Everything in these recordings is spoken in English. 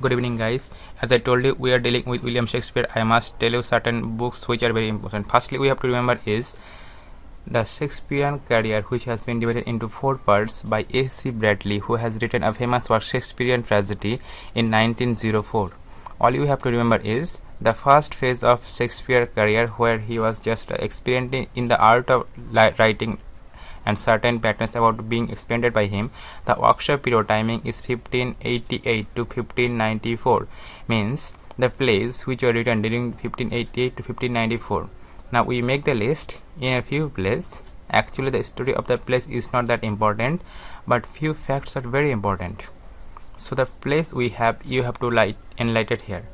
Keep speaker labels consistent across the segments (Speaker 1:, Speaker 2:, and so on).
Speaker 1: Good evening, guys. As I told you, we are dealing with William Shakespeare. I must tell you certain books which are very important. Firstly, we have to remember is the Shakespearean career, which has been divided into 4 parts by A.C. Bradley, who has written a famous work, Shakespearean Tragedy, in 1904. All you have to remember is the first phase of Shakespeare's career, where he was just experimenting in the art of writing and certain patterns about being explained by him. The workshop period timing is 1588 to 1594, means the plays which were written during 1588 to 1594. Now we make the list in a few plays. Actually, the story of the plays is not that important, but few facts are very important. So the plays we have, you have to enlighten here.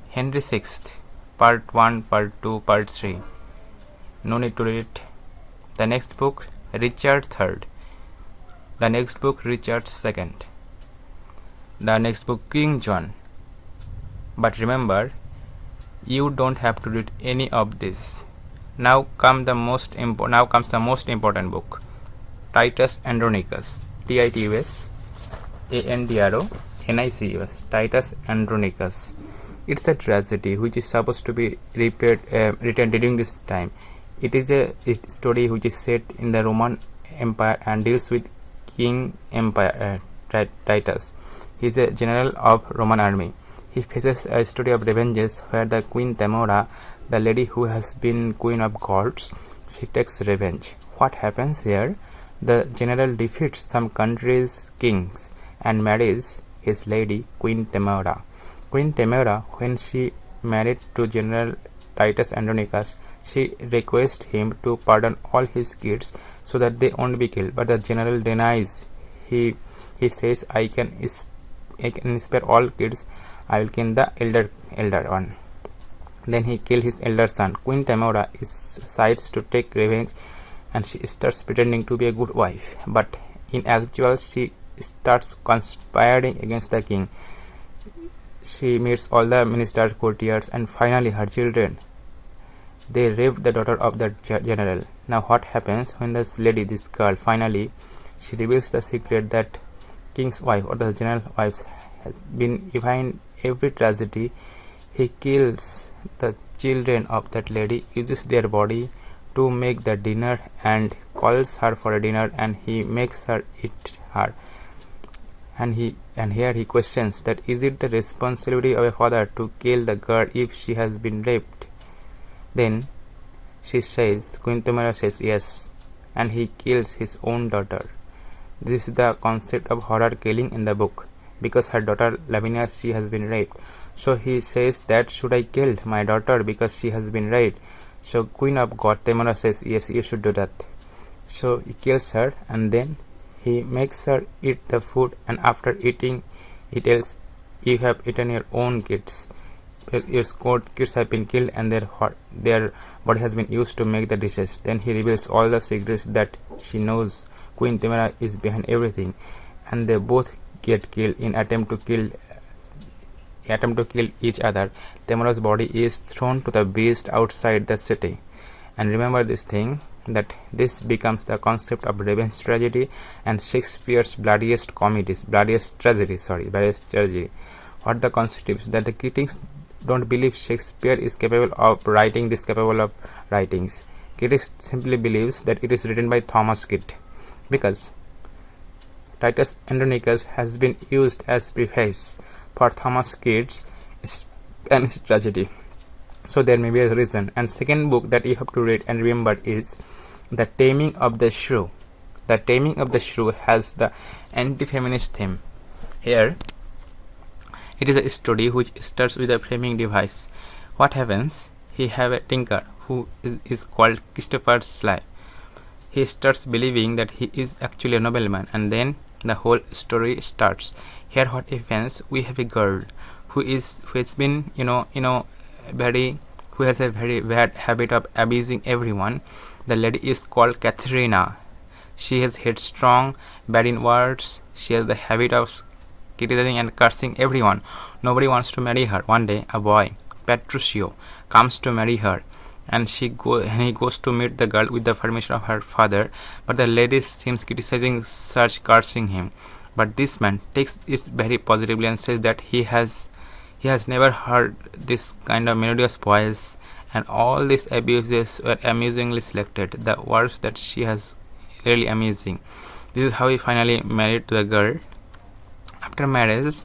Speaker 1: Henry VI, Part 1, Part 2, Part 3. No need to read it. The next book, Richard III. The next book, Richard II. The next book, King John. But remember, you don't have to read any of this. Now comes the most important book, Titus Andronicus. Titus Andronicus. Titus Andronicus. It's a tragedy which is supposed to be written during this time. It is a story which is set in the Roman Empire and deals with King Titus. He is a general of Roman army. He faces a story of revenges where the Queen Tamora, the lady who has been Queen of Gods, she takes revenge. What happens here? The general defeats some country's kings and marries his lady, Queen Tamora. Queen Tamora, when she married to General Titus Andronicus, she requests him to pardon all his kids so that they won't be killed, but the general denies. He says, I can spare all kids, I will kill the elder one. Then he kills his elder son. Queen Tamora decides to take revenge and she starts pretending to be a good wife, but in actual she starts conspiring against the king. She meets all the ministers, courtiers, and finally her children. They raped the daughter of the general. Now what happens when this girl, finally she reveals the secret that king's wife or the general wife has been behind every tragedy. He kills the children of that lady, uses their body to make the dinner and calls her for a dinner, and he makes her eat her. And here he questions that is it the responsibility of a father to kill the girl if she has been raped? Then she says, Queen Tamora says yes, and he kills his own daughter. This is the concept of horror killing in the book, because her daughter Lavinia, she has been raped. So he says that should I kill my daughter because she has been raped? So Queen of God Tamora says yes, you should do that. So he kills her and then he makes her eat the food, and after eating he tells, you have eaten your own kids. Your kids have been killed and their body has been used to make the dishes. Then he reveals all the secrets that she knows. Queen Tamora is behind everything, and they both get killed in attempt to kill each other. Tamora's body is thrown to the beast outside the city. And remember this thing, that this becomes the concept of revenge tragedy and Shakespeare's bloodiest tragedy. What the concept is that the critics don't believe Shakespeare is capable of writing this capable of writings. Critics simply believes that it is written by Thomas Kidd, because Titus Andronicus has been used as preface for Thomas Kidd's Spanish tragedy. So there may be a reason. And second book that you have to read and remember is The Taming of the Shrew. The Taming of the Shrew has the anti-feminist theme. Here, it is a story which starts with a framing device. What happens? He have a tinker who is called Christopher Sly. He starts believing that he is actually a nobleman, and then the whole story starts. Here what happens? We have a girl who has been who has a very bad habit of abusing everyone. The lady is called Katharina. She is headstrong, bad in words. She has the habit of criticizing and cursing everyone. Nobody wants to marry her. One day, a boy, Petruchio, comes to marry her, and he goes to meet the girl with the permission of her father, but the lady seems criticizing, cursing him. But this man takes it very positively and says that he has never heard this kind of melodious voice, and all these abuses were amusingly selected. The words that she has really amazing. This is how he finally married to the girl. After marriage,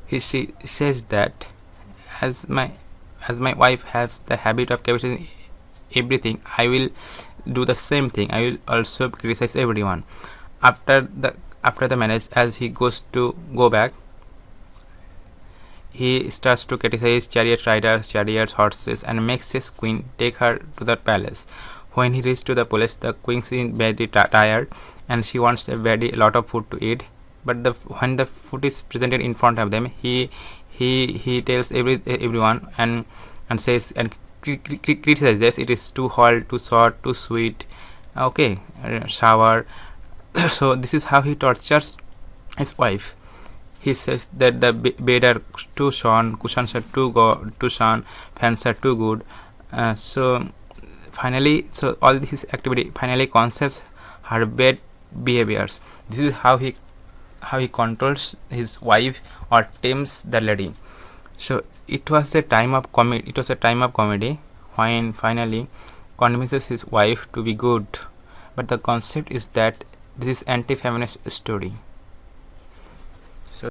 Speaker 1: she says that as my wife has the habit of criticizing everything, I will do the same thing. I will also criticize everyone. After the marriage, as he goes to go back, he starts to criticize chariot riders, chariots, horses, and makes his queen take her to the palace. When he reaches to the palace, the queen is very tired, and she wants a lot of food to eat. But when the food is presented in front of them, he tells everyone and says and criticizes it is too hot, too short, too sweet, sour. So this is how he tortures his wife. He says that the bed are too shorn, cushions are too shorn, fans are too good. So all this activity finally concepts her bad behaviors. This is how he controls his wife or tames the lady. So it was a time of comedy when finally convinces his wife to be good. But the concept is that this is anti-feminist story.